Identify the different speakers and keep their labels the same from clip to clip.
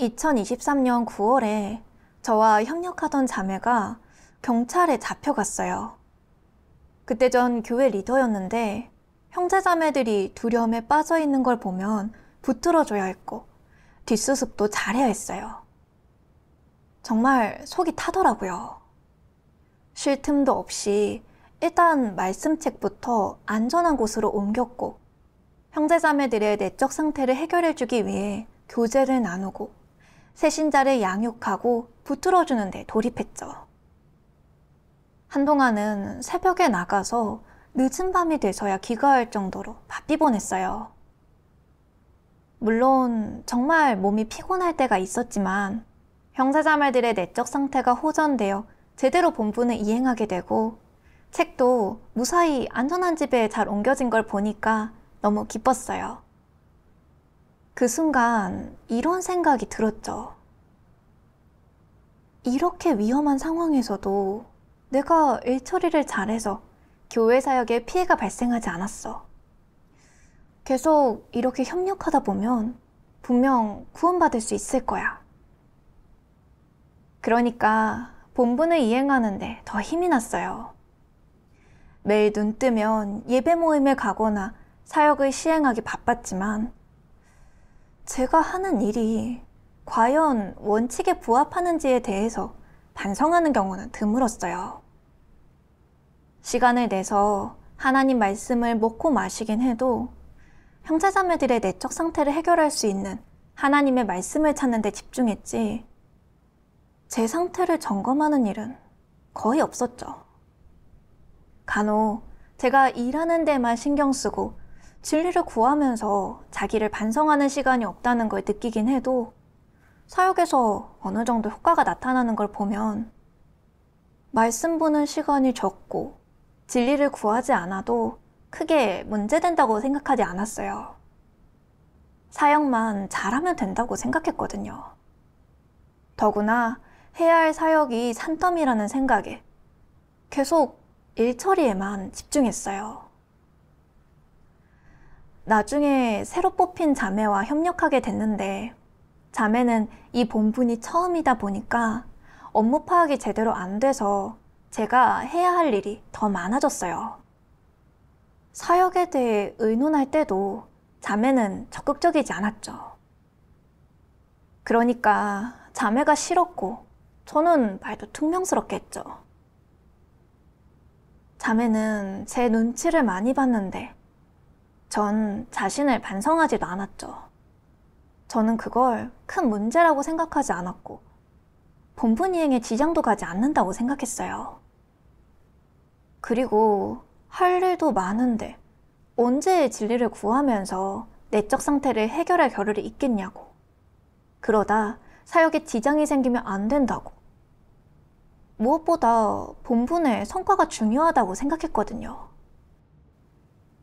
Speaker 1: 2023년 9월에 저와 협력하던 자매가 경찰에 잡혀갔어요. 그때 전 교회 리더였는데 형제자매들이 두려움에 빠져 있는 걸 보면 붙들어줘야 했고 뒷수습도 잘해야 했어요. 정말 속이 타더라고요. 쉴 틈도 없이 일단 말씀책부터 안전한 곳으로 옮겼고 형제자매들의 내적 상태를 해결해주기 위해 교제를 나누고 새신자를 양육하고 붙들어주는 데 돌입했죠. 한동안은 새벽에 나가서 늦은 밤이 돼서야 귀가할 정도로 바삐 보냈어요. 물론 정말 몸이 피곤할 때가 있었지만 형제자매들의 내적 상태가 호전되어 제대로 본분을 이행하게 되고 책도 무사히 안전한 집에 잘 옮겨진 걸 보니까 너무 기뻤어요. 그 순간 이런 생각이 들었죠. 이렇게 위험한 상황에서도 내가 일 처리를 잘해서 교회 사역에 피해가 발생하지 않았어. 계속 이렇게 협력하다 보면 분명 구원받을 수 있을 거야. 그러니까 본분을 이행하는데 더 힘이 났어요. 매일 눈 뜨면 예배 모임에 가거나 사역을 시행하기 바빴지만 제가 하는 일이 과연 원칙에 부합하는지에 대해서 반성하는 경우는 드물었어요. 시간을 내서 하나님 말씀을 먹고 마시긴 해도 형제자매들의 내적 상태를 해결할 수 있는 하나님의 말씀을 찾는 데 집중했지 제 상태를 점검하는 일은 거의 없었죠. 간혹 제가 일하는 데만 신경 쓰고 진리를 구하면서 자기를 반성하는 시간이 없다는 걸 느끼긴 해도 사역에서 어느 정도 효과가 나타나는 걸 보면 말씀 보는 시간이 적고 진리를 구하지 않아도 크게 문제된다고 생각하지 않았어요. 사역만 잘하면 된다고 생각했거든요. 더구나 해야 할 사역이 산더미라는 생각에 계속 일 처리에만 집중했어요. 나중에 새로 뽑힌 자매와 협력하게 됐는데 자매는 이 본분이 처음이다 보니까 업무 파악이 제대로 안 돼서 제가 해야 할 일이 더 많아졌어요. 사역에 대해 의논할 때도 자매는 적극적이지 않았죠. 그러니까 자매가 싫었고 저는 말도 퉁명스럽게 했죠. 자매는 제 눈치를 많이 봤는데 전 자신을 반성하지도 않았죠. 저는 그걸 큰 문제라고 생각하지 않았고 본분 이행에 지장도 가지 않는다고 생각했어요. 그리고 할 일도 많은데 언제 진리를 구하면서 내적 상태를 해결할 겨를이 있겠냐고. 그러다 사역에 지장이 생기면 안 된다고. 무엇보다 본분의 성과가 중요하다고 생각했거든요.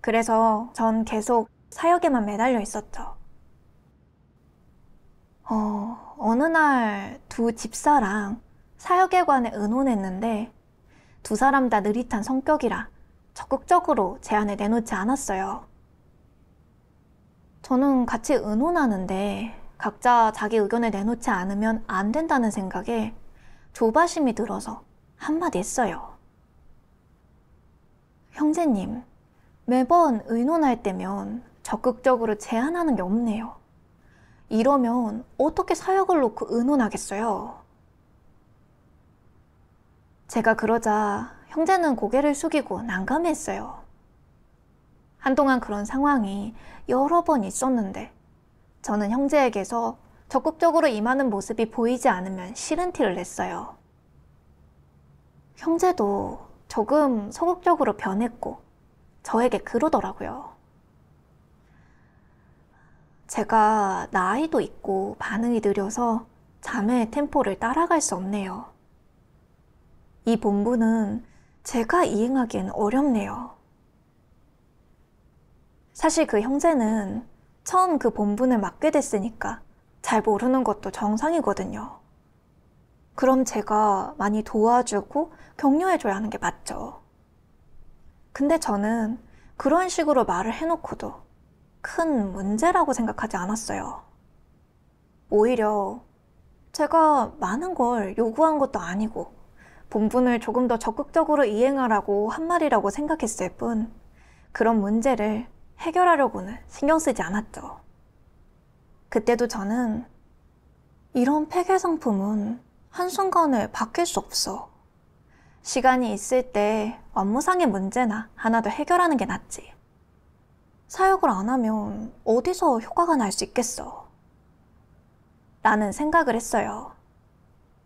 Speaker 1: 그래서 전 계속 사역에만 매달려 있었죠. 어느 날 두 집사랑 사역에 관해 의논했는데 두 사람 다 느릿한 성격이라 적극적으로 제안을 내놓지 않았어요. 저는 같이 의논하는데 각자 자기 의견을 내놓지 않으면 안 된다는 생각에 조바심이 들어서 한마디 했어요. 형제님, 매번 의논할 때면 적극적으로 제안하는 게 없네요. 이러면 어떻게 사역을 놓고 의논하겠어요? 제가 그러자 형제는 고개를 숙이고 난감했어요. 한동안 그런 상황이 여러 번 있었는데 저는 형제에게서 적극적으로 임하는 모습이 보이지 않으면 싫은 티를 냈어요. 형제도 조금 소극적으로 변했고 저에게 그러더라고요. 제가 나이도 있고 반응이 느려서 자매의 템포를 따라갈 수 없네요. 이 본분은 제가 이행하기엔 어렵네요. 사실 그 형제는 처음 그 본분을 맡게 됐으니까 잘 모르는 것도 정상이거든요. 그럼 제가 많이 도와주고 격려해줘야 하는 게 맞죠. 근데 저는 그런 식으로 말을 해놓고도 큰 문제라고 생각하지 않았어요. 오히려 제가 많은 걸 요구한 것도 아니고 본분을 조금 더 적극적으로 이행하라고 한 말이라고 생각했을 뿐 그런 문제를 해결하려고는 신경 쓰지 않았죠. 그때도 저는 이런 폐계 상품은 한순간에 바뀔 수 없어. 시간이 있을 때 업무상의 문제나 하나 더 해결하는 게 낫지. 사역을 안 하면 어디서 효과가 날 수 있겠어. 라는 생각을 했어요.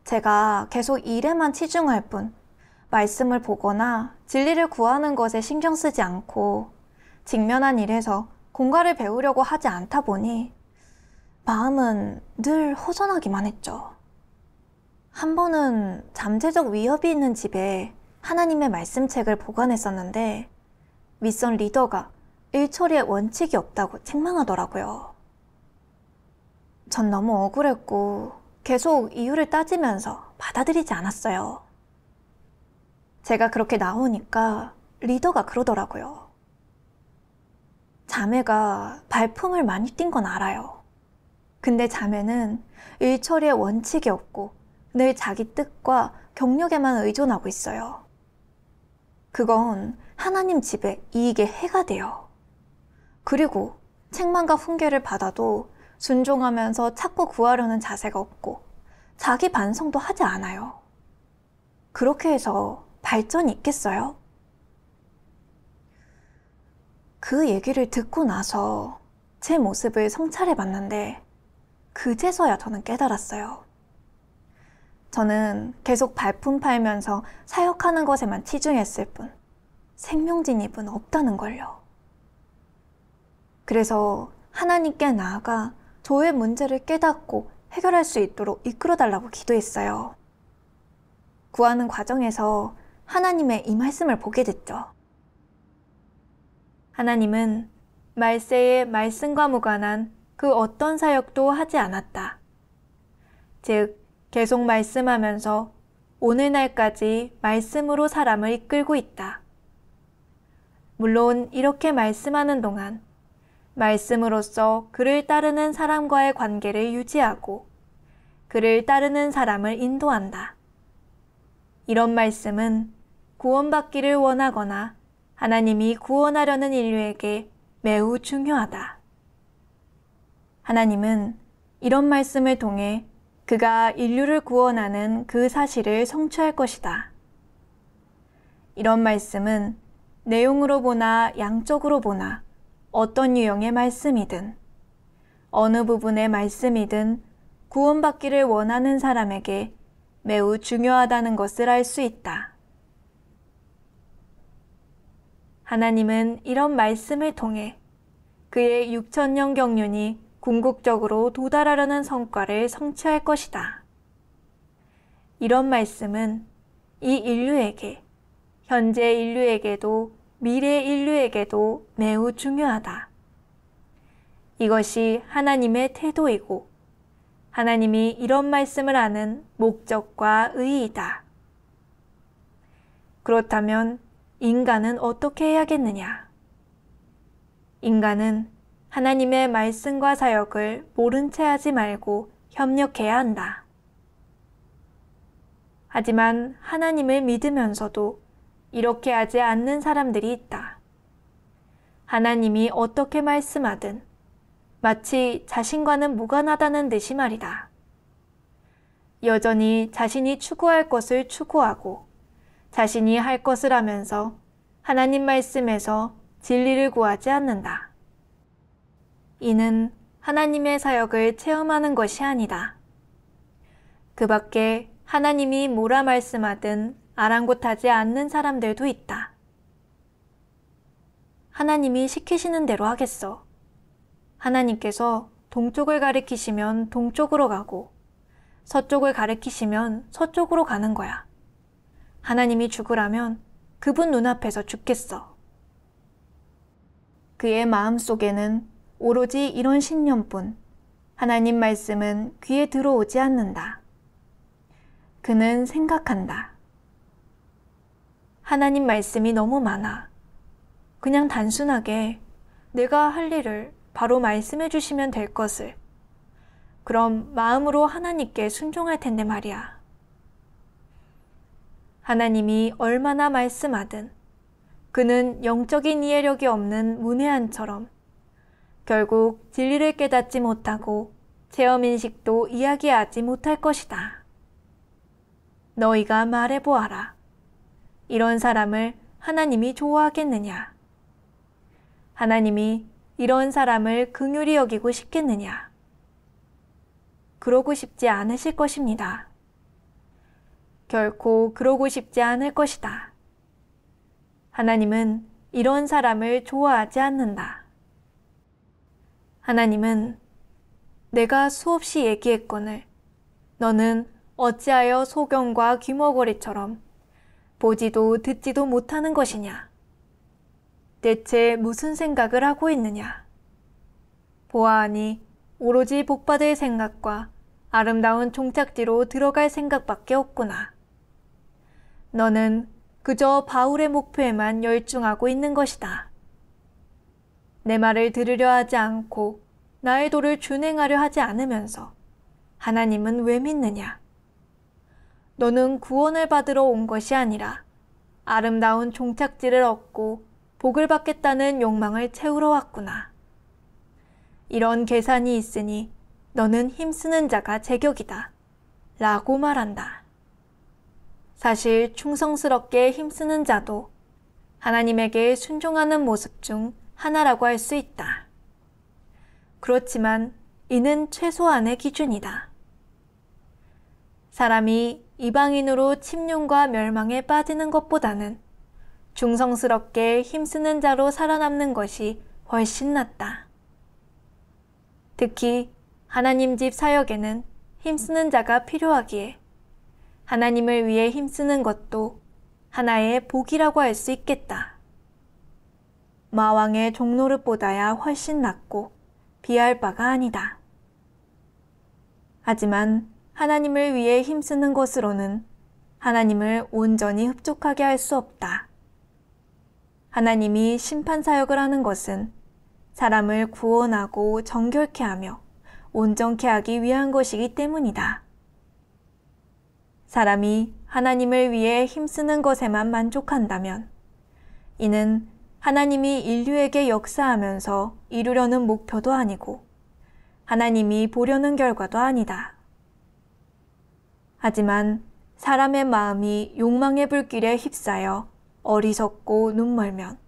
Speaker 1: 제가 계속 일에만 치중할 뿐 말씀을 보거나 진리를 구하는 것에 신경 쓰지 않고 직면한 일에서 공과를 배우려고 하지 않다 보니 마음은 늘 허전하기만 했죠. 한 번은 잠재적 위협이 있는 집에 하나님의 말씀책을 보관했었는데 윗선 리더가 일 처리에 원칙이 없다고 책망하더라고요. 전 너무 억울했고 계속 이유를 따지면서 받아들이지 않았어요. 제가 그렇게 나오니까 리더가 그러더라고요. 자매가 발품을 많이 띈 건 알아요. 근데 자매는 일 처리에 원칙이 없고 늘 자기 뜻과 경력에만 의존하고 있어요. 그건 하나님 집에 이익에 해가 돼요. 그리고 책망과 훈계를 받아도 순종하면서 찾고 구하려는 자세가 없고 자기 반성도 하지 않아요. 그렇게 해서 발전이 있겠어요? 그 얘기를 듣고 나서 제 모습을 성찰해 봤는데 그제서야 저는 깨달았어요. 저는 계속 발품 팔면서 사역하는 것에만 치중했을 뿐 생명 진입은 없다는 걸요. 그래서 하나님께 나아가 저의 문제를 깨닫고 해결할 수 있도록 이끌어달라고 기도했어요. 구하는 과정에서 하나님의 이 말씀을 보게 됐죠. 하나님은 말세에 말씀과 무관한 그 어떤 사역도 하지 않았다. 즉, 계속 말씀하면서 오늘날까지 말씀으로 사람을 이끌고 있다. 물론 이렇게 말씀하는 동안 말씀으로써 그를 따르는 사람과의 관계를 유지하고 그를 따르는 사람을 인도한다. 이런 말씀은 구원받기를 원하거나 하나님이 구원하려는 인류에게 매우 중요하다. 하나님은 이런 말씀을 통해 그가 인류를 구원하는 그 사실을 성취할 것이다. 이런 말씀은 내용으로 보나 양적으로 보나 어떤 유형의 말씀이든 어느 부분의 말씀이든 구원받기를 원하는 사람에게 매우 중요하다는 것을 알 수 있다. 하나님은 이런 말씀을 통해 그의 6천년 경륜이 궁극적으로 도달하려는 성과를 성취할 것이다. 이런 말씀은 이 인류에게, 현재 인류에게도 미래 인류에게도 매우 중요하다. 이것이 하나님의 태도이고 하나님이 이런 말씀을 하는 목적과 의의이다. 그렇다면 인간은 어떻게 해야겠느냐? 인간은 하나님의 말씀과 사역을 모른 채 하지 말고 협력해야 한다. 하지만 하나님을 믿으면서도 이렇게 하지 않는 사람들이 있다. 하나님이 어떻게 말씀하든 마치 자신과는 무관하다는 듯이 말이다. 여전히 자신이 추구할 것을 추구하고 자신이 할 것을 하면서 하나님 말씀에서 진리를 구하지 않는다. 이는 하나님의 사역을 체험하는 것이 아니다. 그 밖에 하나님이 뭐라 말씀하든 아랑곳하지 않는 사람들도 있다. 하나님이 시키시는 대로 하겠어. 하나님께서 동쪽을 가리키시면 동쪽으로 가고 서쪽을 가리키시면 서쪽으로 가는 거야. 하나님이 죽으라면 그분 눈앞에서 죽겠어. 그의 마음속에는 오로지 이런 신념뿐 하나님 말씀은 귀에 들어오지 않는다. 그는 생각한다. 하나님 말씀이 너무 많아. 그냥 단순하게 내가 할 일을 바로 말씀해 주시면 될 것을. 그럼 마음으로 하나님께 순종할 텐데 말이야. 하나님이 얼마나 말씀하든 그는 영적인 이해력이 없는 문외한처럼 결국 진리를 깨닫지 못하고 체험인식도 이야기하지 못할 것이다. 너희가 말해보아라. 이런 사람을 하나님이 좋아하겠느냐? 하나님이 이런 사람을 긍휼히 여기고 싶겠느냐? 그러고 싶지 않으실 것입니다. 결코 그러고 싶지 않을 것이다. 하나님은 이런 사람을 좋아하지 않는다. 하나님은 내가 수없이 얘기했거늘 너는 어찌하여 소경과 귀머거리처럼 보지도 듣지도 못하는 것이냐? 대체 무슨 생각을 하고 있느냐? 보아하니 오로지 복받을 생각과 아름다운 종착지로 들어갈 생각밖에 없구나. 너는 그저 바울의 목표에만 열중하고 있는 것이다. 내 말을 들으려 하지 않고 나의 도를 준행하려 하지 않으면서 하나님은 왜 믿느냐? 너는 구원을 받으러 온 것이 아니라 아름다운 종착지를 얻고 복을 받겠다는 욕망을 채우러 왔구나. 이런 계산이 있으니 너는 힘쓰는 자가 제격이다. 라고 말한다. 사실 충성스럽게 힘쓰는 자도 하나님에게 순종하는 모습 중 하나라고 할 수 있다. 그렇지만 이는 최소한의 기준이다. 사람이 이방인으로 침륜과 멸망에 빠지는 것보다는 충성스럽게 힘쓰는 자로 살아남는 것이 훨씬 낫다. 특히 하나님 집 사역에는 힘쓰는 자가 필요하기에 하나님을 위해 힘쓰는 것도 하나의 복이라고 할 수 있겠다. 마왕의 종노릇보다야 훨씬 낫고 비할 바가 아니다. 하지만 하나님을 위해 힘쓰는 것으로는 하나님을 온전히 흡족하게 할 수 없다. 하나님이 심판사역을 하는 것은 사람을 구원하고 정결케 하며 온전케 하기 위한 것이기 때문이다. 사람이 하나님을 위해 힘쓰는 것에만 만족한다면 이는 하나님이 인류에게 역사하면서 이루려는 목표도 아니고 하나님이 보려는 결과도 아니다. 하지만 사람의 마음이 욕망의 불길에 휩싸여 어리석고 눈멀면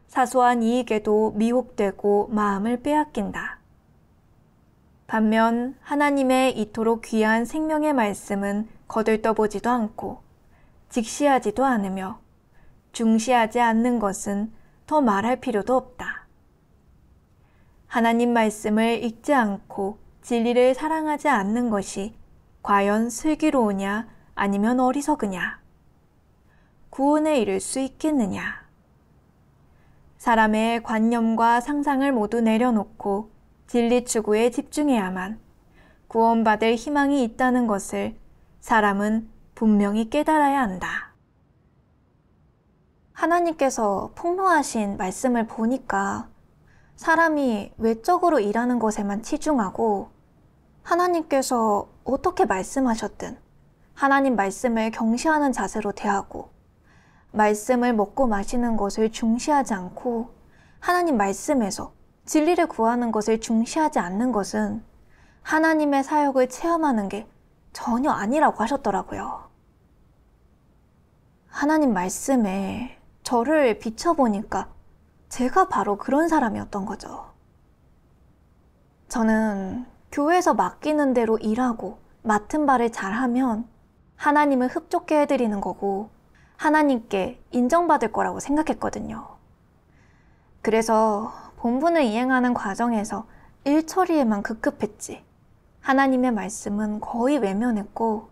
Speaker 1: 사소한 이익에도 미혹되고 마음을 빼앗긴다. 반면 하나님의 이토록 귀한 생명의 말씀은 거들떠보지도 않고 직시하지도 않으며 중시하지 않는 것은 더 말할 필요도 없다. 하나님 말씀을 읽지 않고 진리를 사랑하지 않는 것이 과연 슬기로우냐 아니면 어리석으냐? 구원에 이를 수 있겠느냐? 사람의 관념과 상상을 모두 내려놓고 진리 추구에 집중해야만 구원받을 희망이 있다는 것을 사람은 분명히 깨달아야 한다. 하나님께서 폭로하신 말씀을 보니까 사람이 외적으로 일하는 것에만 치중하고 하나님께서 어떻게 말씀하셨든 하나님 말씀을 경시하는 자세로 대하고 말씀을 먹고 마시는 것을 중시하지 않고 하나님 말씀에서 진리를 구하는 것을 중시하지 않는 것은 하나님의 사역을 체험하는 게 전혀 아니라고 하셨더라고요. 하나님 말씀에 저를 비춰보니까 제가 바로 그런 사람이었던 거죠. 저는 교회에서 맡기는 대로 일하고 맡은 바를 잘하면 하나님을 흡족해 해드리는 거고 하나님께 인정받을 거라고 생각했거든요. 그래서 본분을 이행하는 과정에서 일 처리에만 급급했지 하나님의 말씀은 거의 외면했고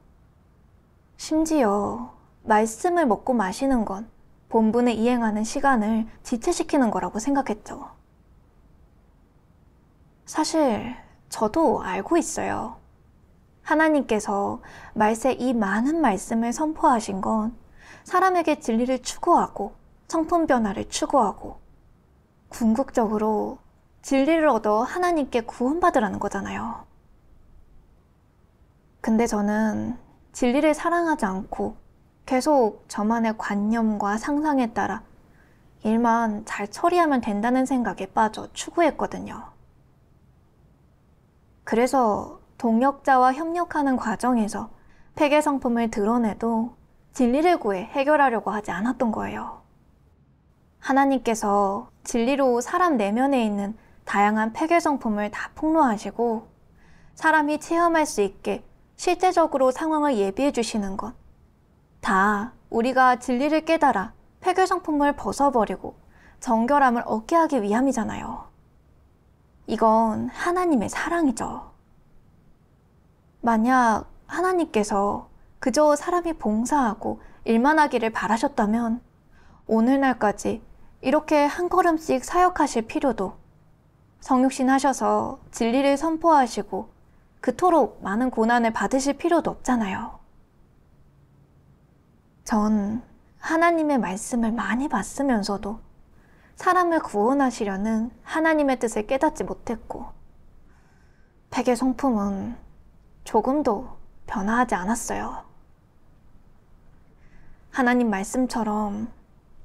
Speaker 1: 심지어 말씀을 먹고 마시는 건 본분을 이행하는 시간을 지체시키는 거라고 생각했죠. 사실 저도 알고 있어요. 하나님께서 말세 이 많은 말씀을 선포하신 건 사람에게 진리를 추구하고 성품 변화를 추구하고 궁극적으로 진리를 얻어 하나님께 구원받으라는 거잖아요. 근데 저는 진리를 사랑하지 않고 계속 저만의 관념과 상상에 따라 일만 잘 처리하면 된다는 생각에 빠져 추구했거든요. 그래서 동역자와 협력하는 과정에서 폐괴 성품을 드러내도 진리를 구해 해결하려고 하지 않았던 거예요. 하나님께서 진리로 사람 내면에 있는 다양한 폐괴 성품을 다 폭로하시고 사람이 체험할 수 있게 실제적으로 상황을 예비해 주시는 것. 다 우리가 진리를 깨달아 폐괴 성품을 벗어버리고 정결함을 얻게 하기 위함이잖아요. 이건 하나님의 사랑이죠. 만약 하나님께서 그저 사람이 봉사하고 일만 하기를 바라셨다면 오늘날까지 이렇게 한 걸음씩 사역하실 필요도, 성육신 하셔서 진리를 선포하시고 그토록 많은 고난을 받으실 필요도 없잖아요. 전 하나님의 말씀을 많이 봤으면서도 사람을 구원하시려는 하나님의 뜻을 깨닫지 못했고 폐괴 성품은 조금도 변화하지 않았어요. 하나님 말씀처럼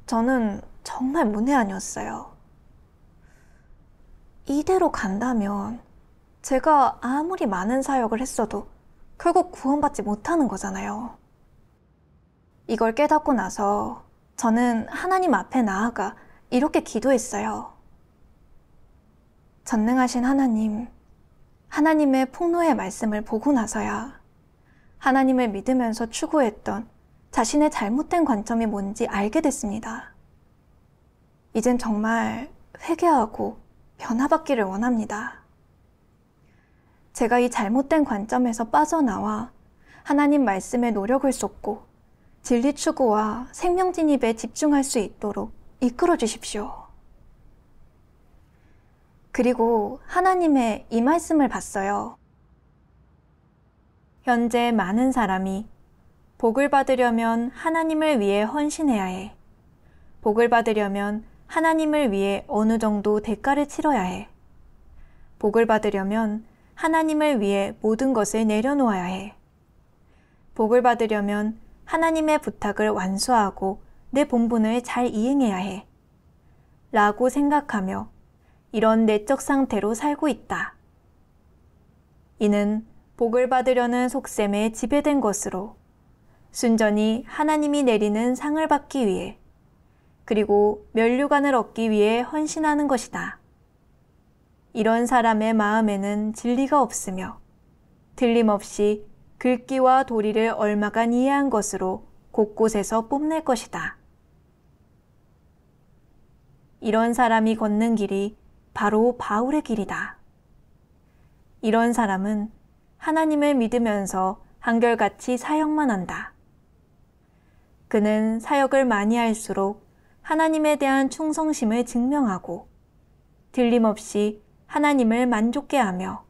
Speaker 1: 저는 정말 문외한이었어요. 이대로 간다면 제가 아무리 많은 사역을 했어도 결국 구원받지 못하는 거잖아요. 이걸 깨닫고 나서 저는 하나님 앞에 나아가 이렇게 기도했어요. 전능하신 하나님, 하나님의 폭로의 말씀을 보고 나서야 하나님을 믿으면서 추구했던 자신의 잘못된 관점이 뭔지 알게 됐습니다. 이젠 정말 회개하고 변화받기를 원합니다. 제가 이 잘못된 관점에서 빠져나와 하나님 말씀에 노력을 쏟고 진리 추구와 생명 진입에 집중할 수 있도록 이끌어 주십시오. 그리고 하나님의 이 말씀을 봤어요. 현재 많은 사람이 복을 받으려면 하나님을 위해 헌신해야 해. 복을 받으려면 하나님을 위해 어느 정도 대가를 치러야 해. 복을 받으려면 하나님을 위해 모든 것을 내려놓아야 해. 복을 받으려면 하나님의 부탁을 완수하고 내 본분을 잘 이행해야 해. 라고 생각하며 이런 내적 상태로 살고 있다. 이는 복을 받으려는 속셈에 지배된 것으로 순전히 하나님이 내리는 상을 받기 위해 그리고 면류관을 얻기 위해 헌신하는 것이다. 이런 사람의 마음에는 진리가 없으며 틀림없이 글귀와 도리를 얼마간 이해한 것으로 곳곳에서 뽐낼 것이다. 이런 사람이 걷는 길이 바로 바울의 길이다. 이런 사람은 하나님을 믿으면서 한결같이 사역만 한다. 그는 사역을 많이 할수록 하나님에 대한 충성심을 증명하고 틀림없이 하나님을 만족게 하며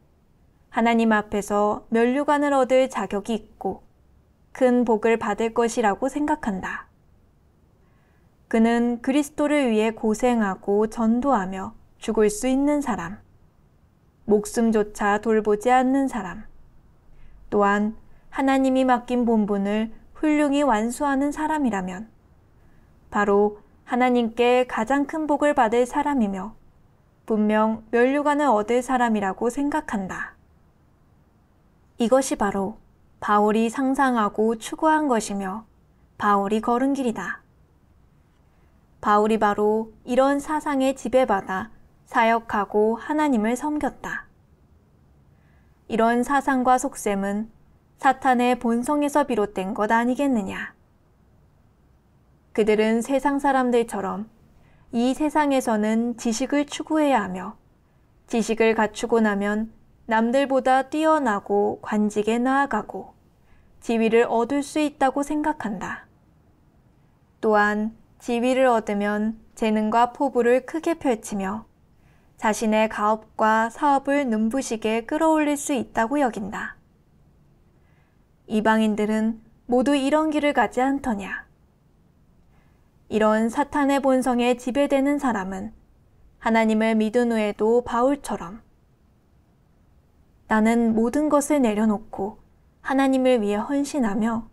Speaker 1: 하나님 앞에서 면류관을 얻을 자격이 있고 큰 복을 받을 것이라고 생각한다. 그는 그리스도를 위해 고생하고 전도하며 죽을 수 있는 사람, 목숨조차 돌보지 않는 사람, 또한 하나님이 맡긴 본분을 훌륭히 완수하는 사람이라면 바로 하나님께 가장 큰 복을 받을 사람이며 분명 면류관을 얻을 사람이라고 생각한다. 이것이 바로 바울이 상상하고 추구한 것이며 바울이 걸은 길이다. 바울이 바로 이런 사상에 지배받아 사역하고 하나님을 섬겼다. 이런 사상과 속셈은 사탄의 본성에서 비롯된 것 아니겠느냐. 그들은 세상 사람들처럼 이 세상에서는 지식을 추구해야 하며 지식을 갖추고 나면 남들보다 뛰어나고 관직에 나아가고 지위를 얻을 수 있다고 생각한다. 또한 지위를 얻으면 재능과 포부를 크게 펼치며 자신의 가업과 사업을 눈부시게 끌어올릴 수 있다고 여긴다. 이방인들은 모두 이런 길을 가지 않더냐. 이런 사탄의 본성에 지배되는 사람은 하나님을 믿은 후에도 바울처럼 나는 모든 것을 내려놓고 하나님을 위해 헌신하며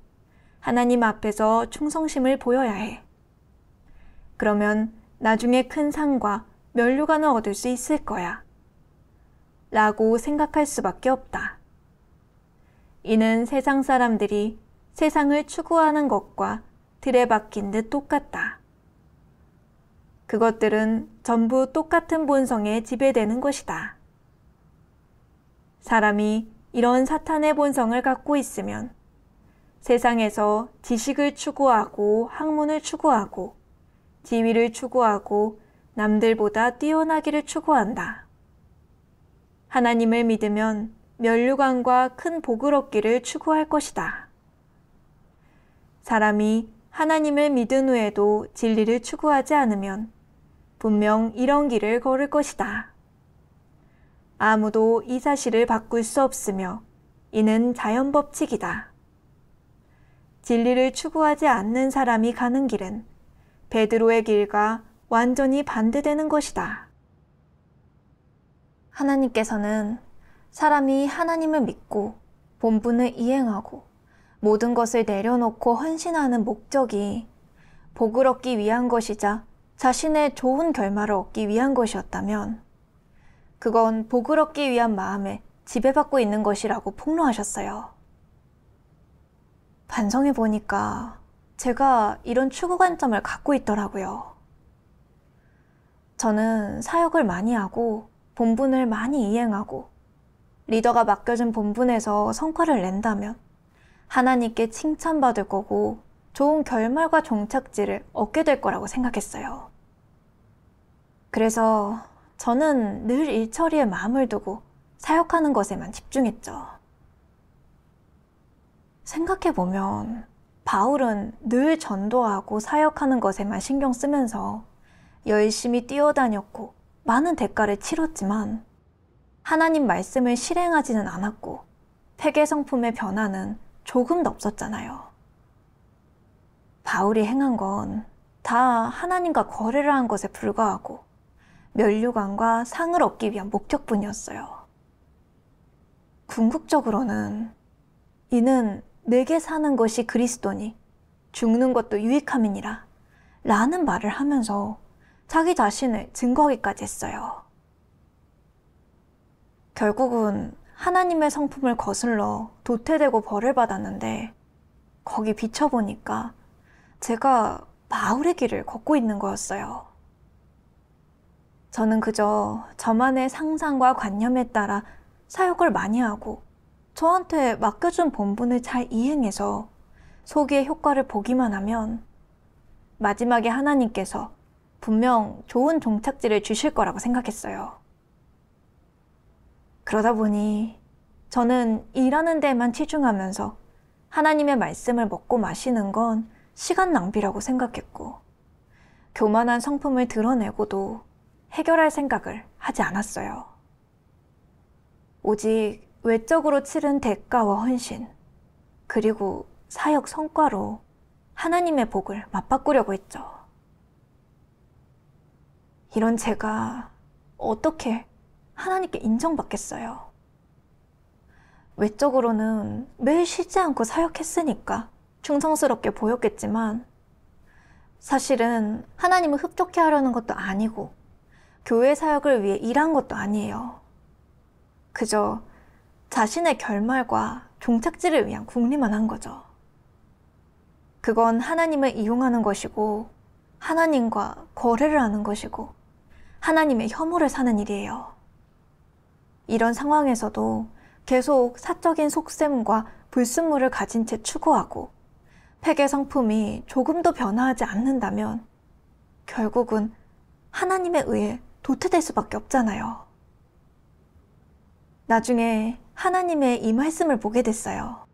Speaker 1: 하나님 앞에서 충성심을 보여야 해. 그러면 나중에 큰 상과 면류관을 얻을 수 있을 거야. 라고 생각할 수밖에 없다. 이는 세상 사람들이 세상을 추구하는 것과 틀에 박힌 듯 똑같다. 그것들은 전부 똑같은 본성에 지배되는 것이다. 사람이 이런 사탄의 본성을 갖고 있으면 세상에서 지식을 추구하고 학문을 추구하고 지위를 추구하고 남들보다 뛰어나기를 추구한다. 하나님을 믿으면 면류관과 큰 복을 얻기를 추구할 것이다. 사람이 하나님을 믿은 후에도 진리를 추구하지 않으면 분명 이런 길을 걸을 것이다. 아무도 이 사실을 바꿀 수 없으며 이는 자연 법칙이다. 진리를 추구하지 않는 사람이 가는 길은 베드로의 길과 완전히 반대되는 것이다. 하나님께서는 사람이 하나님을 믿고 본분을 이행하고 모든 것을 내려놓고 헌신하는 목적이 복을 얻기 위한 것이자 자신의 좋은 결말을 얻기 위한 것이었다면 그건 복을 얻기 위한 마음에 지배받고 있는 것이라고 폭로하셨어요. 반성해 보니까 제가 이런 추구 관점을 갖고 있더라고요. 저는 사역을 많이 하고 본분을 많이 이행하고 리더가 맡겨준 본분에서 성과를 낸다면 하나님께 칭찬받을 거고 좋은 결말과 종착지를 얻게 될 거라고 생각했어요. 그래서 저는 늘 일처리에 마음을 두고 사역하는 것에만 집중했죠. 생각해보면 바울은 늘 전도하고 사역하는 것에만 신경 쓰면서 열심히 뛰어다녔고 많은 대가를 치렀지만 하나님 말씀을 실행하지는 않았고 폐계 성품의 변화는 조금도 없었잖아요. 바울이 행한 건 다 하나님과 거래를 한 것에 불과하고 면류관과 상을 얻기 위한 목적뿐이었어요. 궁극적으로는 이는 내게 사는 것이 그리스도니 죽는 것도 유익함이니라 라는 말을 하면서 자기 자신을 증거하기까지 했어요. 결국은 하나님의 성품을 거슬러 도태되고 벌을 받았는데 거기 비춰보니까 제가 바울의 길을 걷고 있는 거였어요. 저는 그저 저만의 상상과 관념에 따라 사역을 많이 하고 저한테 맡겨준 본분을 잘 이행해서 소기의 효과를 보기만 하면 마지막에 하나님께서 분명 좋은 종착지를 주실 거라고 생각했어요. 그러다 보니 저는 일하는 데만 치중하면서 하나님의 말씀을 먹고 마시는 건 시간 낭비라고 생각했고 교만한 성품을 드러내고도 해결할 생각을 하지 않았어요. 오직 외적으로 치른 대가와 헌신, 그리고 사역 성과로 하나님의 복을 맞바꾸려고 했죠. 이런 제가 어떻게 하나님께 인정받겠어요? 외적으로는 매일 쉬지 않고 사역했으니까 충성스럽게 보였겠지만 사실은 하나님을 흡족해 하려는 것도 아니고 교회 사역을 위해 일한 것도 아니에요. 그저 자신의 결말과 종착지를 위한 궁리만 한 거죠. 그건 하나님을 이용하는 것이고 하나님과 거래를 하는 것이고 하나님의 혐오를 사는 일이에요. 이런 상황에서도 계속 사적인 속셈과 불순물을 가진 채 추구하고 폐계 성품이 조금도 변화하지 않는다면 결국은 하나님에 의해 도태될 수밖에 없잖아요. 나중에 하나님의 이 말씀을 보게 됐어요.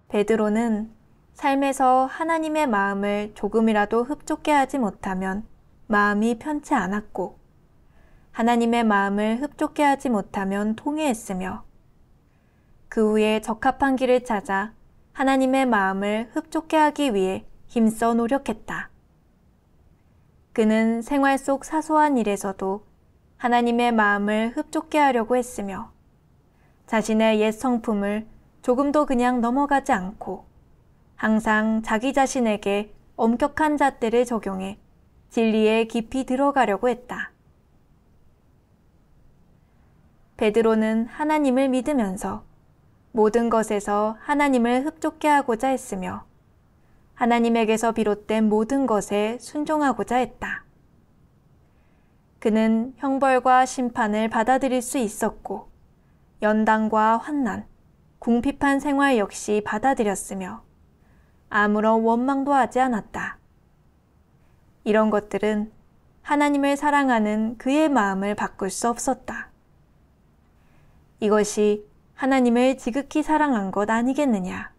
Speaker 1: 베드로는 삶에서 하나님의 마음을 조금이라도 흡족해 하지 못하면 마음이 편치 않았고 하나님의 마음을 흡족해 하지 못하면 통회했으며 그 후에 적합한 길을 찾아 하나님의 마음을 흡족해 하기 위해 힘써 노력했다. 그는 생활 속 사소한 일에서도 하나님의 마음을 흡족해 하려고 했으며 자신의 옛 성품을 조금도 그냥 넘어가지 않고 항상 자기 자신에게 엄격한 잣대를 적용해 진리에 깊이 들어가려고 했다. 베드로는 하나님을 믿으면서 모든 것에서 하나님을 흡족해 하고자 했으며 하나님에게서 비롯된 모든 것에 순종하고자 했다. 그는 형벌과 심판을 받아들일 수 있었고 연단과 환난, 궁핍한 생활 역시 받아들였으며 아무런 원망도 하지 않았다. 이런 것들은 하나님을 사랑하는 그의 마음을 바꿀 수 없었다. 이것이 하나님을 지극히 사랑한 것 아니겠느냐?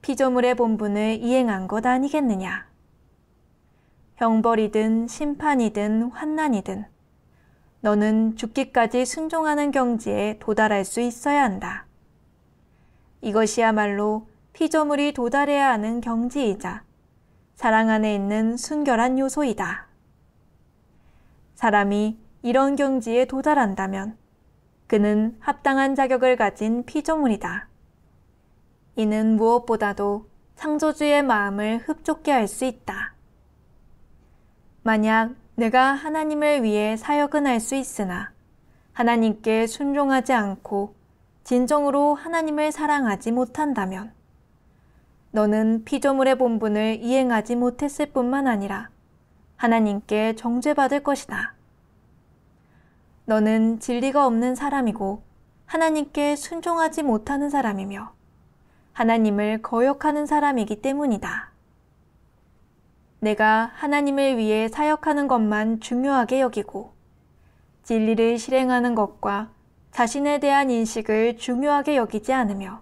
Speaker 1: 피조물의 본분을 이행한 것 아니겠느냐? 형벌이든 심판이든 환난이든 너는 죽기까지 순종하는 경지에 도달할 수 있어야 한다. 이것이야말로 피조물이 도달해야 하는 경지이자 사랑 안에 있는 순결한 요소이다. 사람이 이런 경지에 도달한다면 그는 합당한 자격을 가진 피조물이다. 이는 무엇보다도 창조주의 마음을 흡족해 할 수 있다. 만약 내가 하나님을 위해 사역은 할 수 있으나 하나님께 순종하지 않고 진정으로 하나님을 사랑하지 못한다면 너는 피조물의 본분을 이행하지 못했을 뿐만 아니라 하나님께 정죄받을 것이다. 너는 진리가 없는 사람이고 하나님께 순종하지 못하는 사람이며 하나님을 거역하는 사람이기 때문이다. 내가 하나님을 위해 사역하는 것만 중요하게 여기고 진리를 실행하는 것과 자신에 대한 인식을 중요하게 여기지 않으며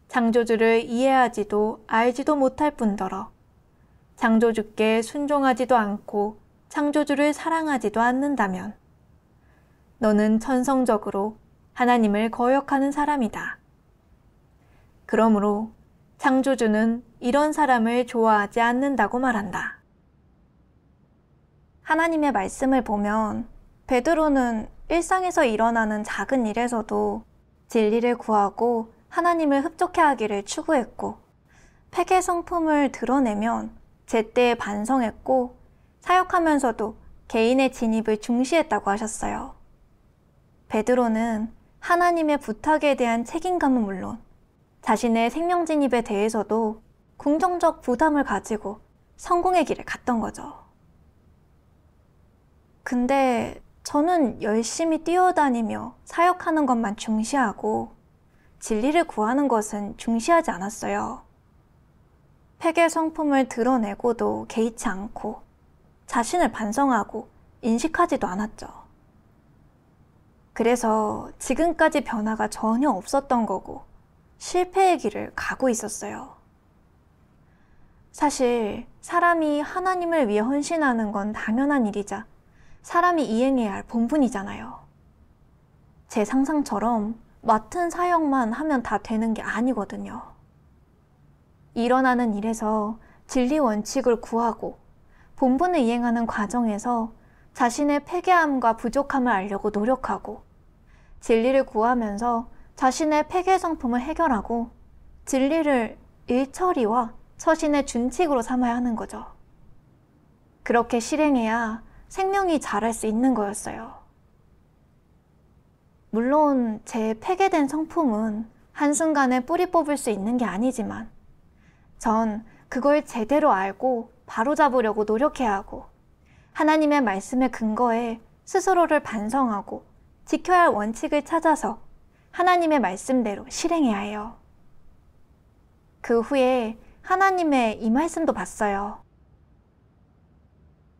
Speaker 1: 창조주를 이해하지도 알지도 못할 뿐더러 창조주께 순종하지도 않고 창조주를 사랑하지도 않는다면 너는 천성적으로 하나님을 거역하는 사람이다. 그러므로 창조주는 이런 사람을 좋아하지 않는다고 말한다. 하나님의 말씀을 보면 베드로는 일상에서 일어나는 작은 일에서도 진리를 구하고 하나님을 흡족해 하기를 추구했고 폐계 성품을 드러내면 제때에 반성했고 사역하면서도 개인의 진입을 중시했다고 하셨어요. 베드로는 하나님의 부탁에 대한 책임감은 물론 자신의 생명 진입에 대해서도 긍정적 부담을 가지고 성공의 길을 갔던 거죠. 근데 저는 열심히 뛰어다니며 사역하는 것만 중시하고 진리를 구하는 것은 중시하지 않았어요. 폐계 성품을 드러내고도 개의치 않고 자신을 반성하고 인식하지도 않았죠. 그래서 지금까지 변화가 전혀 없었던 거고 실패의 길을 가고 있었어요. 사실 사람이 하나님을 위해 헌신하는 건 당연한 일이자 사람이 이행해야 할 본분이잖아요. 제 상상처럼 맡은 사역만 하면 다 되는 게 아니거든요. 일어나는 일에서 진리 원칙을 구하고 본분을 이행하는 과정에서 자신의 폐괴함과 부족함을 알려고 노력하고 진리를 구하면서 자신의 폐괴 성품을 해결하고 진리를 일처리와 처신의 준칙으로 삼아야 하는 거죠. 그렇게 실행해야 생명이 자랄 수 있는 거였어요. 물론 제 폐괴된 성품은 한순간에 뿌리 뽑을 수 있는 게 아니지만 전 그걸 제대로 알고 바로잡으려고 노력해야 하고 하나님의 말씀에 근거해 스스로를 반성하고 지켜야 할 원칙을 찾아서 하나님의 말씀대로 실행해야 해요. 그 후에 하나님의 이 말씀도 봤어요.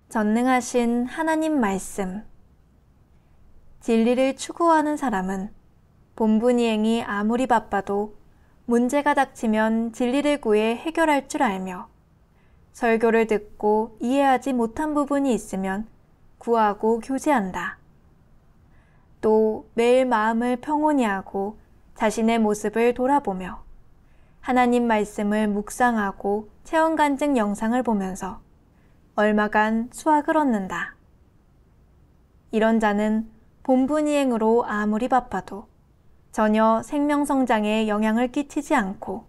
Speaker 1: 전능하신 하나님 말씀. 진리를 추구하는 사람은 본분 이행이 아무리 바빠도 문제가 닥치면 진리를 구해 해결할 줄 알며 설교를 듣고 이해하지 못한 부분이 있으면 구하고 교제한다. 또 매일 마음을 평온히 하고 자신의 모습을 돌아보며 하나님 말씀을 묵상하고 체험 간증 영상을 보면서 얼마간 수확을 얻는다. 이런 자는 본분 이행으로 아무리 바빠도 전혀 생명 성장에 영향을 끼치지 않고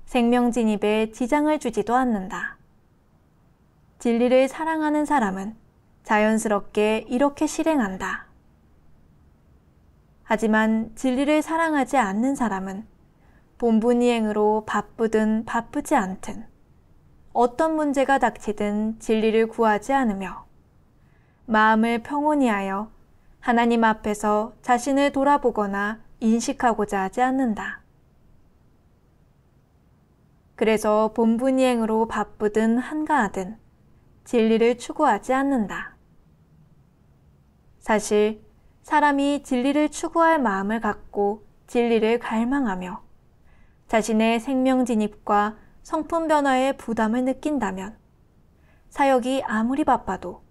Speaker 1: 생명 진입에 지장을 주지도 않는다. 진리를 사랑하는 사람은 자연스럽게 이렇게 실행한다. 하지만 진리를 사랑하지 않는 사람은 본분이행으로 바쁘든 바쁘지 않든 어떤 문제가 닥치든 진리를 구하지 않으며 마음을 평온히 하여 하나님 앞에서 자신을 돌아보거나 인식하고자 하지 않는다. 그래서 본분이행으로 바쁘든 한가하든 진리를 추구하지 않는다. 사실 사람이 진리를 추구할 마음을 갖고 진리를 갈망하며 자신의 생명 진입과 성품 변화의 부담을 느낀다면 사역이 아무리 바빠도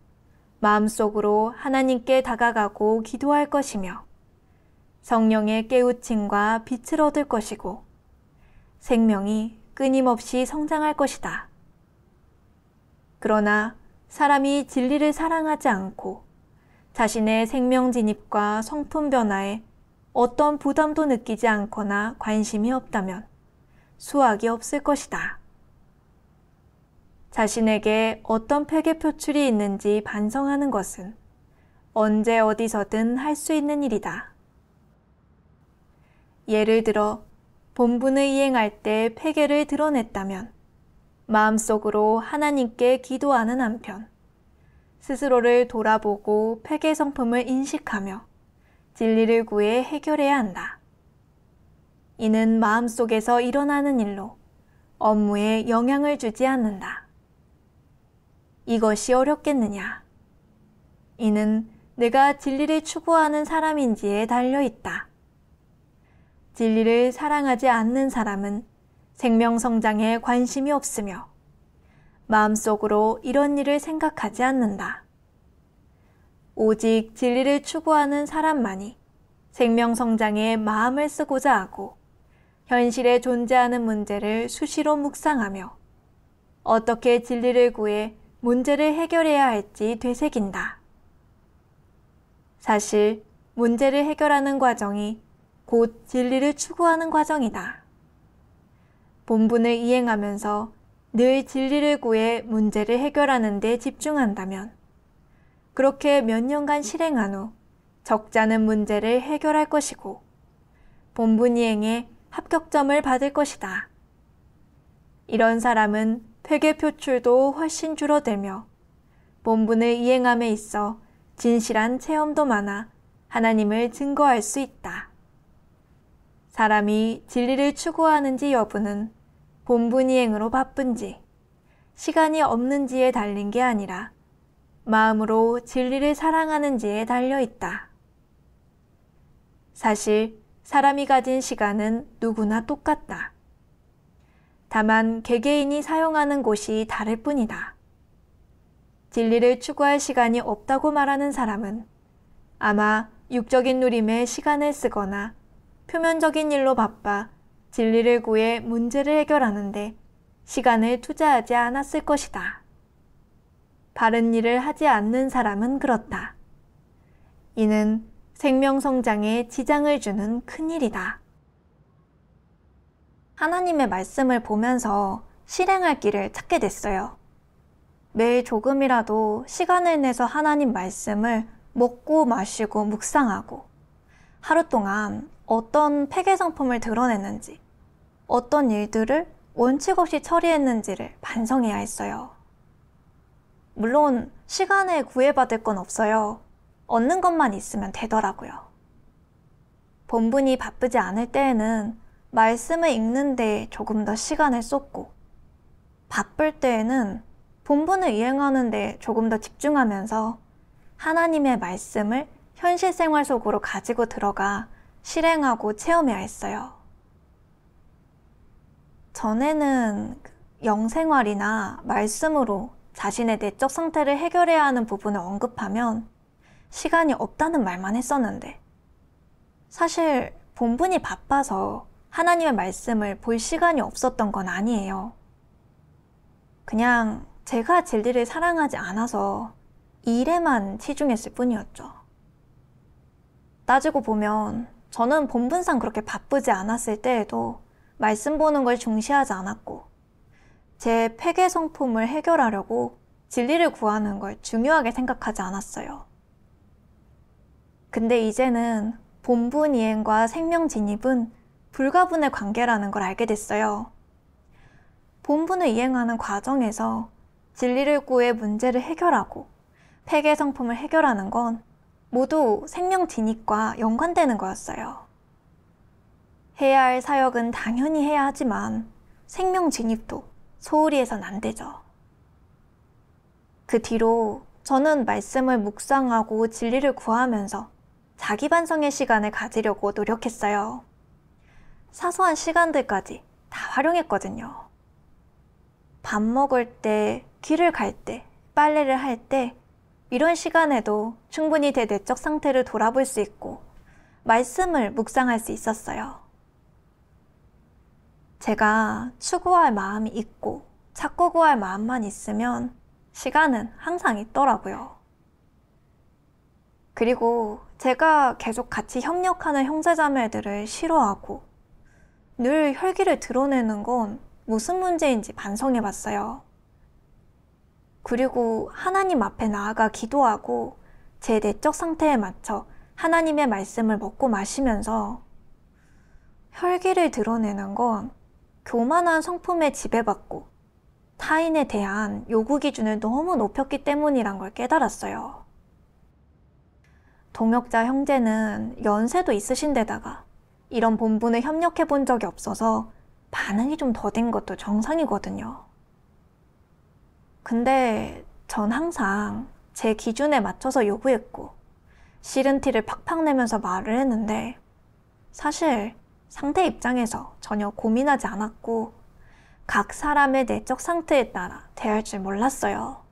Speaker 1: 마음속으로 하나님께 다가가고 기도할 것이며 성령의 깨우침과 빛을 얻을 것이고 생명이 끊임없이 성장할 것이다. 그러나 사람이 진리를 사랑하지 않고 자신의 생명 진입과 성품 변화에 어떤 부담도 느끼지 않거나 관심이 없다면 수확이 없을 것이다. 자신에게 어떤 폐괴 표출이 있는지 반성하는 것은 언제 어디서든 할 수 있는 일이다. 예를 들어 본분을 이행할 때 폐괴를 드러냈다면 마음속으로 하나님께 기도하는 한편 스스로를 돌아보고 폐괴 성품을 인식하며 진리를 구해 해결해야 한다. 이는 마음속에서 일어나는 일로 업무에 영향을 주지 않는다. 이것이 어렵겠느냐? 이는 내가 진리를 추구하는 사람인지에 달려 있다. 진리를 사랑하지 않는 사람은 생명 성장에 관심이 없으며 마음속으로 이런 일을 생각하지 않는다. 오직 진리를 추구하는 사람만이 생명 성장에 마음을 쓰고자 하고 현실에 존재하는 문제를 수시로 묵상하며 어떻게 진리를 구해 문제를 해결해야 할지 되새긴다. 사실 문제를 해결하는 과정이 곧 진리를 추구하는 과정이다. 본분을 이행하면서 늘 진리를 구해 문제를 해결하는 데 집중한다면 그렇게 몇 년간 실행한 후 적잖은 문제를 해결할 것이고 본분 이행에 합격점을 받을 것이다. 이런 사람은 폐괴 표출도 훨씬 줄어들며 본분을 이행함에 있어 진실한 체험도 많아 하나님을 증거할 수 있다. 사람이 진리를 추구하는지 여부는 본분 이행으로 바쁜지 시간이 없는지에 달린 게 아니라 마음으로 진리를 사랑하는지에 달려 있다. 사실 사람이 가진 시간은 누구나 똑같다. 다만 개개인이 사용하는 곳이 다를 뿐이다. 진리를 추구할 시간이 없다고 말하는 사람은 아마 육적인 누림에 시간을 쓰거나 표면적인 일로 바빠 진리를 구해 문제를 해결하는데 시간을 투자하지 않았을 것이다. 바른 일을 하지 않는 사람은 그렇다. 이는 생명 성장에 지장을 주는 큰일이다. 하나님의 말씀을 보면서 실행할 길을 찾게 됐어요. 매일 조금이라도 시간을 내서 하나님 말씀을 먹고 마시고 묵상하고 하루 동안 어떤 폐괴 성품을 드러냈는지 어떤 일들을 원칙 없이 처리했는지를 반성해야 했어요. 물론 시간에 구애받을 건 없어요. 얻는 것만 있으면 되더라고요. 본분이 바쁘지 않을 때에는 말씀을 읽는데 조금 더 시간을 쏟고 바쁠 때에는 본분을 이행하는 데 조금 더 집중하면서 하나님의 말씀을 현실 생활 속으로 가지고 들어가 실행하고 체험해야 했어요. 전에는 영생활이나 말씀으로 자신의 내적 상태를 해결해야 하는 부분을 언급하면 시간이 없다는 말만 했었는데 사실 본분이 바빠서 하나님의 말씀을 볼 시간이 없었던 건 아니에요. 그냥 제가 진리를 사랑하지 않아서 일에만 치중했을 뿐이었죠. 따지고 보면 저는 본분상 그렇게 바쁘지 않았을 때에도 말씀 보는 걸 중시하지 않았고, 제 폐괴 성품을 해결하려고 진리를 구하는 걸 중요하게 생각하지 않았어요. 근데 이제는 본분 이행과 생명 진입은 불가분의 관계라는 걸 알게 됐어요. 본분을 이행하는 과정에서 진리를 구해 문제를 해결하고 폐괴 성품을 해결하는 건 모두 생명 진입과 연관되는 거였어요. 해야 할 사역은 당연히 해야 하지만 생명 진입도 소홀히 해선 안 되죠. 그 뒤로 저는 말씀을 묵상하고 진리를 구하면서 자기 반성의 시간을 가지려고 노력했어요. 사소한 시간들까지 다 활용했거든요. 밥 먹을 때, 길을 갈 때, 빨래를 할 때 이런 시간에도 충분히 제 내적 상태를 돌아볼 수 있고 말씀을 묵상할 수 있었어요. 제가 추구할 마음이 있고 찾고 구할 마음만 있으면 시간은 항상 있더라고요. 그리고 제가 계속 같이 협력하는 형제자매들을 싫어하고 늘 혈기를 드러내는 건 무슨 문제인지 반성해봤어요. 그리고 하나님 앞에 나아가 기도하고 제 내적 상태에 맞춰 하나님의 말씀을 먹고 마시면서 혈기를 드러내는 건 교만한 성품에 지배받고 타인에 대한 요구 기준을 너무 높였기 때문이란 걸 깨달았어요. 동역자 형제는 연세도 있으신 데다가 이런 본분을 협력해 본 적이 없어서 반응이 좀 더딘 것도 정상이거든요. 근데 전 항상 제 기준에 맞춰서 요구했고 싫은 티를 팍팍 내면서 말을 했는데 사실 상대 입장에서 전혀 고민하지 않았고 각 사람의 내적 상태에 따라 대할 줄 몰랐어요.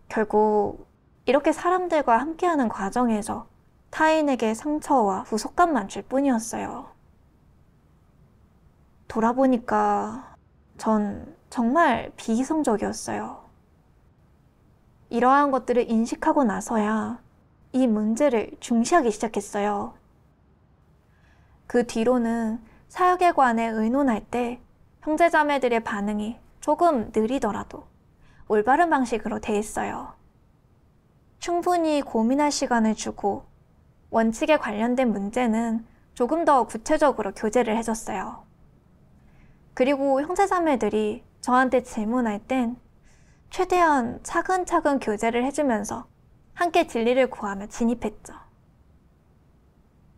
Speaker 1: 결국 이렇게 사람들과 함께하는 과정에서 타인에게 상처와 후속감만 줄 뿐이었어요. 돌아보니까 전 정말 비이성적이었어요. 이러한 것들을 인식하고 나서야 이 문제를 중시하기 시작했어요. 그 뒤로는 사역에 관해 의논할 때 형제자매들의 반응이 조금 느리더라도 올바른 방식으로 대했어요. 충분히 고민할 시간을 주고 원칙에 관련된 문제는 조금 더 구체적으로 교제를 해줬어요. 그리고 형제자매들이 저한테 질문할 땐 최대한 차근차근 교제를 해주면서 함께 진리를 구하며 진입했죠.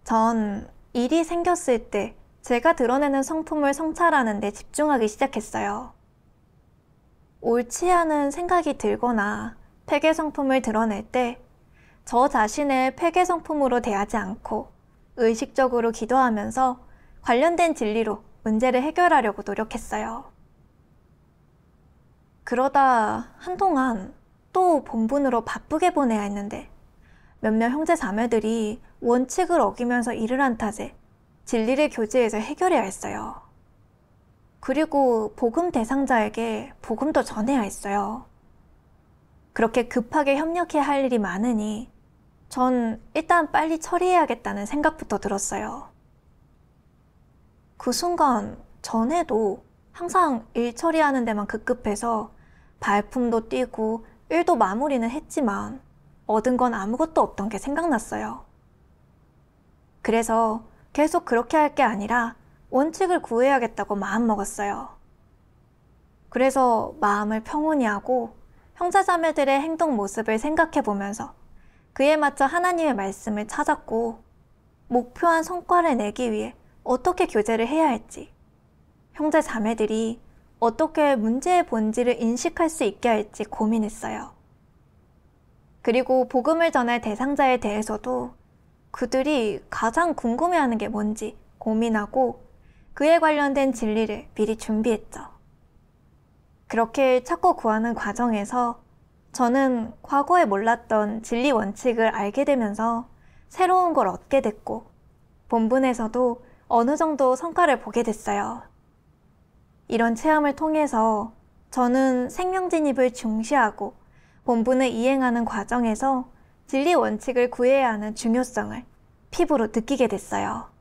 Speaker 1: 전 일이 생겼을 때 제가 드러내는 성품을 성찰하는 데 집중하기 시작했어요. 옳지 않은 생각이 들거나 폐괴 성품을 드러낼 때 저 자신을 폐괴 성품으로 대하지 않고 의식적으로 기도하면서 관련된 진리로 문제를 해결하려고 노력했어요. 그러다 한동안 또 본분으로 바쁘게 보내야 했는데 몇몇 형제 자매들이 원칙을 어기면서 일을 한 탓에 진리를 교제해서 해결해야 했어요. 그리고 복음 대상자에게 복음도 전해야 했어요. 그렇게 급하게 협력해야 할 일이 많으니 전 일단 빨리 처리해야겠다는 생각부터 들었어요. 그 순간 전에도 항상 일 처리하는 데만 급급해서 발품도 뛰고 일도 마무리는 했지만 얻은 건 아무것도 없던 게 생각났어요. 그래서 계속 그렇게 할 게 아니라 원칙을 구해야겠다고 마음먹었어요. 그래서 마음을 평온히 하고 형제자매들의 행동 모습을 생각해 보면서 그에 맞춰 하나님의 말씀을 찾았고 목표한 성과를 내기 위해 어떻게 교제를 해야 할지, 형제자매들이 어떻게 문제의 본질을 인식할 수 있게 할지 고민했어요. 그리고 복음을 전할 대상자에 대해서도 그들이 가장 궁금해하는 게 뭔지 고민하고 그에 관련된 진리를 미리 준비했죠. 그렇게 찾고 구하는 과정에서 저는 과거에 몰랐던 진리 원칙을 알게 되면서 새로운 걸 얻게 됐고 본분에서도 어느 정도 성과를 보게 됐어요. 이런 체험을 통해서 저는 생명 진입을 중시하고 본분을 이행하는 과정에서 진리 원칙을 구해야 하는 중요성을 피부로 느끼게 됐어요.